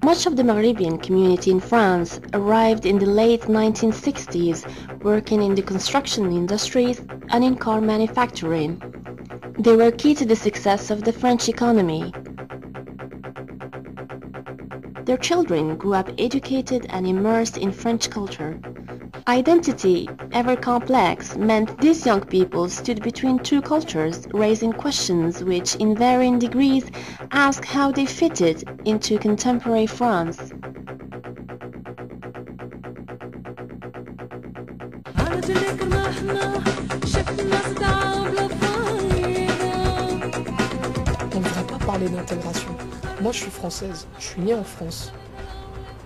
Much of the Maghrebian community in France arrived in the late 1960s, working in the construction industries and in car manufacturing. They were key to the success of the French economy. Their children grew up educated and immersed in French culture. Identity, ever complex, meant these young people stood between two cultures, raising questions which, in varying degrees, asked how they fitted into contemporary France. On ne devrait pas parler d'intégration. Moi, je suis française, je suis née en France.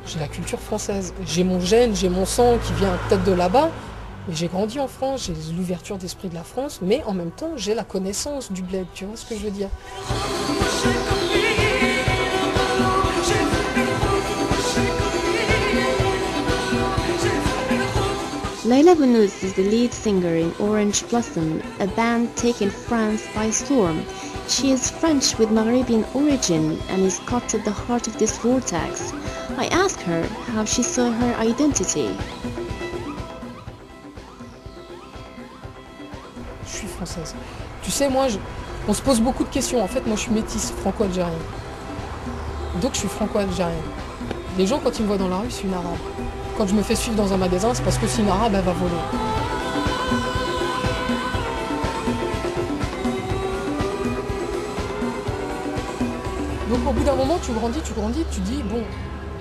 J'ai la culture française, j'ai mon gène, j'ai mon sang qui vient peut-être de là-bas, mais j'ai grandi en France, j'ai l'ouverture d'esprit de la France, mais en même temps, j'ai la connaissance du bled, tu vois ce que je veux dire? Layla Bounous is the lead singer in Orange Blossom, a band taking France by storm. She is French with Maghrebian origin and is caught at the heart of this vortex. I asked her how she saw her identity. Je suis française. Tu sais, moi, on se pose beaucoup de questions. En fait, moi, je suis métisse, franco-algérienne. Donc, je suis franco-algérienne. Les gens, quand ils me voient dans la rue, c'est une arabe. Quand je me fais suivre dans un magasin, c'est parce que c'est une arabe, elle va voler. Donc au bout d'un moment, tu grandis, tu dis, bon,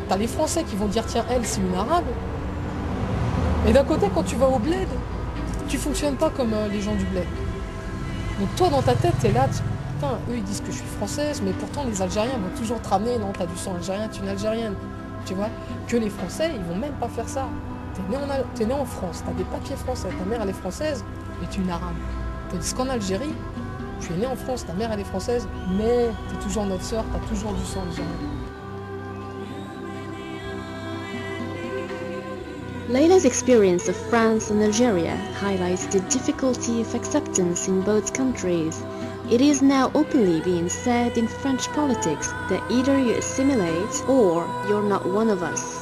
t'as les Français qui vont dire, tiens, elle, c'est une arabe. Et d'un côté, quand tu vas au bled, tu fonctionnes pas comme les gens du bled. Donc toi, dans ta tête, t'es là, putain, eux, ils disent que je suis française, mais pourtant, les Algériens vont toujours te ramener, non, t'as du sang algérien, tu es une Algérienne. Tu vois, que les Français, ils vont même pas faire ça. T'es né en France, t'as des papiers français, ta mère, elle est française, mais tu es une arabe. Tandis qu'en Algérie, tu es né en France, ta mère elle est française, mais tu es toujours notre sœur, tu as toujours du sang algérien. Layla's experience of France and Algeria highlights the difficulty of acceptance in both countries. It is now openly being said in French politics that either you assimilate or you're not one of us.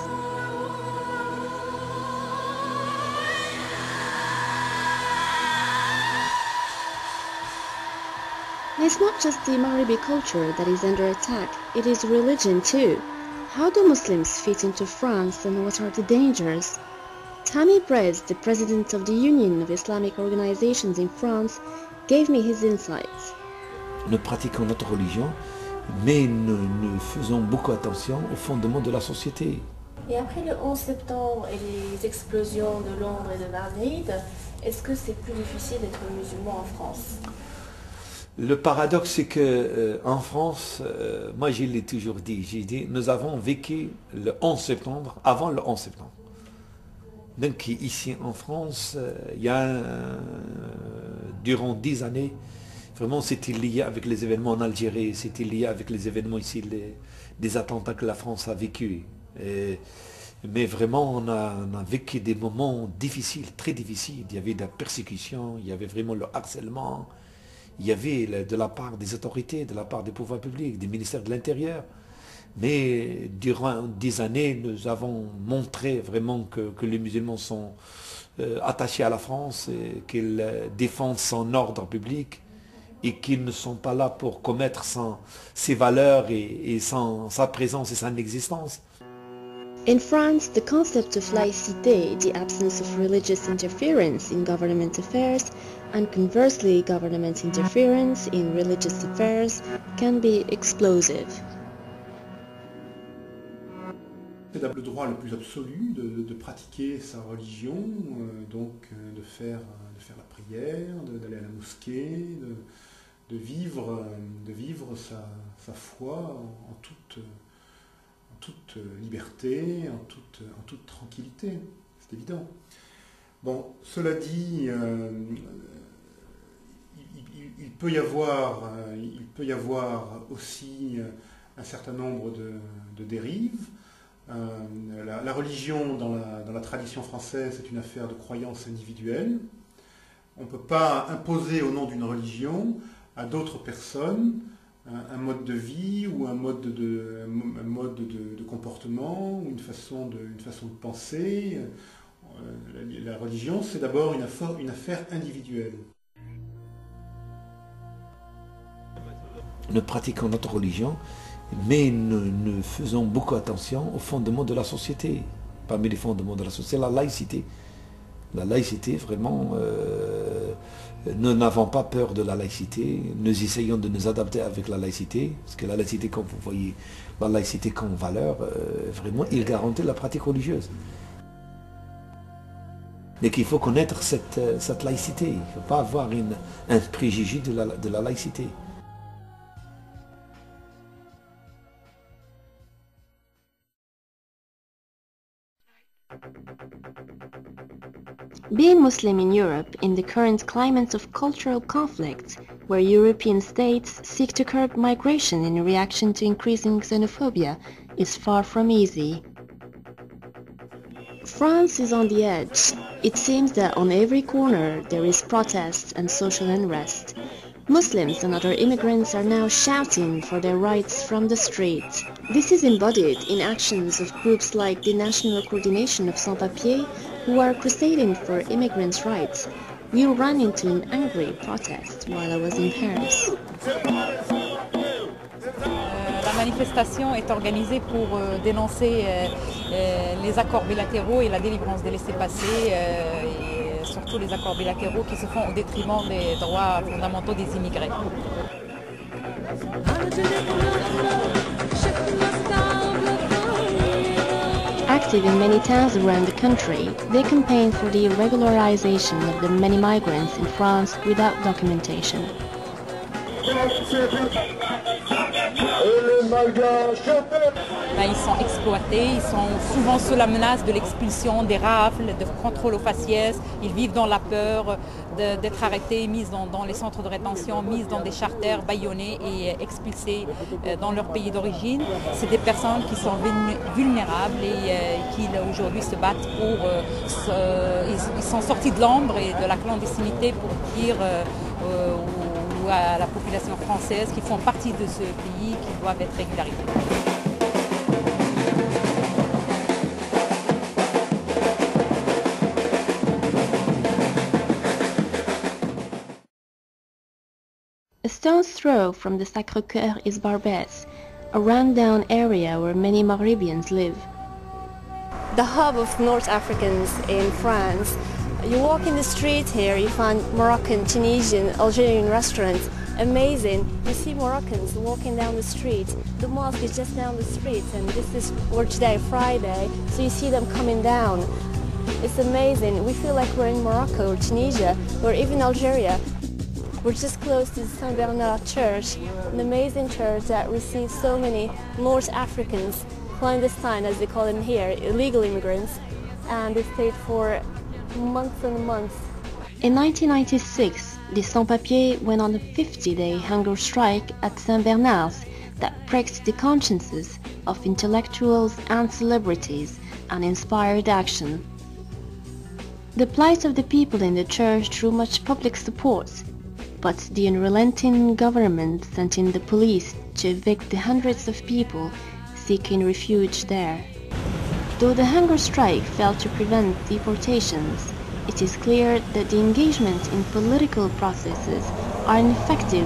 It's not just the Maghrebi culture that is under attack, it is religion too. How do Muslims fit into France and what are the dangers? Tammy Brez, the president of the Union of Islamic Organizations in France, gave me his insights. Nous pratiquons notre religion, mais nous faisons beaucoup attention aux fondements de la société. Et après le 11 septembre et les explosions de Londres et de Madrid, est-ce que c'est plus difficile d'être musulman en France? Le paradoxe, c'est que en France, moi je l'ai toujours dit, j'ai dit, nous avons vécu le 11 septembre, avant le 11 septembre. Donc ici en France, il y a durant 10 années, vraiment c'était lié avec les événements en Algérie, c'était lié avec les événements ici, des attentats que la France a vécu. Mais vraiment on a vécu des moments difficiles, très difficiles. Il y avait de la persécution, il y avait vraiment le harcèlement. Il y avait de la part des autorités, de la part des pouvoirs publics, des ministères de l'Intérieur. Mais durant 10 années, nous avons montré vraiment que les musulmans sont attachés à la France, qu'ils défendent son ordre public et qu'ils ne sont pas là pour commettre sans ses valeurs et sans sa présence et son existence. In France, the concept of laïcité, the absence of religious interference in government affairs, and conversely government interference in religious affairs, can be explosive. C'est le droit le plus absolu de pratiquer sa religion, donc de faire la prière, d'aller à la mosquée, de vivre sa foi en toute liberté, en toute tranquillité, c'est évident. Bon, cela dit, il peut y avoir aussi un certain nombre de dérives. La religion dans la tradition française est une affaire de croyance individuelle. On ne peut pas imposer au nom d'une religion à d'autres personnes un mode de vie ou un mode de comportement, ou une façon de penser. La religion, c'est d'abord une affaire individuelle. Nous pratiquons notre religion, mais nous faisons beaucoup attention aux fondements de la société. Parmi les fondements de la société, c'est la laïcité. La laïcité, vraiment, nous n'avons pas peur de la laïcité. Nous essayons de nous adapter avec la laïcité, parce que la laïcité, comme vous voyez, la laïcité comme valeur, vraiment, il garantit la pratique religieuse. Mais qu'il faut connaître cette laïcité. Il ne faut pas avoir un préjugé de la laïcité. Being Muslim in Europe in the current climate of cultural conflict, where European states seek to curb migration in reaction to increasing xenophobia, is far from easy. France is on the edge. It seems that on every corner there is protest and social unrest. Muslims and other immigrants are now shouting for their rights from the street. This is embodied in actions of groups like the National Coordination of Sans-Papiers, who are crusading for immigrants' rights. We ran into an angry protest while I was in Paris. La manifestation est organisée pour dénoncer les accords bilatéraux et la délivrance des laissez-passer, et surtout les accords bilatéraux qui se font au détriment des droits fondamentaux des immigrés. Active in many towns around the country, they campaign for the regularization of the many migrants in France without documentation. Ils sont exploités, ils sont souvent sous la menace de l'expulsion, des rafles, de contrôle aux faciès. Ils vivent dans la peur d'être arrêtés, mis dans les centres de rétention, mis dans des charters, bâillonnés et expulsés dans leur pays d'origine. C'est des personnes qui sont vulnérables et qui aujourd'hui se battent pour... ils sont sortis de l'ombre et de la clandestinité pour dire à la population française qui font partie de ce pays, qui doivent être régularisés. A stone's throw from the Sacré-Cœur is Barbès, a run-down area where many Maghrebians live. The hub of North Africans in France. You walk in the street here, you find Moroccan, Tunisian, Algerian restaurants. Amazing. You see Moroccans walking down the street. The mosque is just down the street, and this is for today, Friday, so you see them coming down. It's amazing. We feel like we're in Morocco or Tunisia or even Algeria. We're just close to the Saint Bernard Church, an amazing church that receives so many North Africans, clandestine as they call them here, illegal immigrants, and they stayed for months and months. In 1996, the Sans-Papiers went on a 50-day hunger strike at Saint-Bernard's that pricked the consciences of intellectuals and celebrities and inspired action. The plight of the people in the church drew much public support, but the unrelenting government sent in the police to evict the hundreds of people seeking refuge there. Though the hunger strike failed to prevent deportations, it is clear that the engagement in political processes are ineffective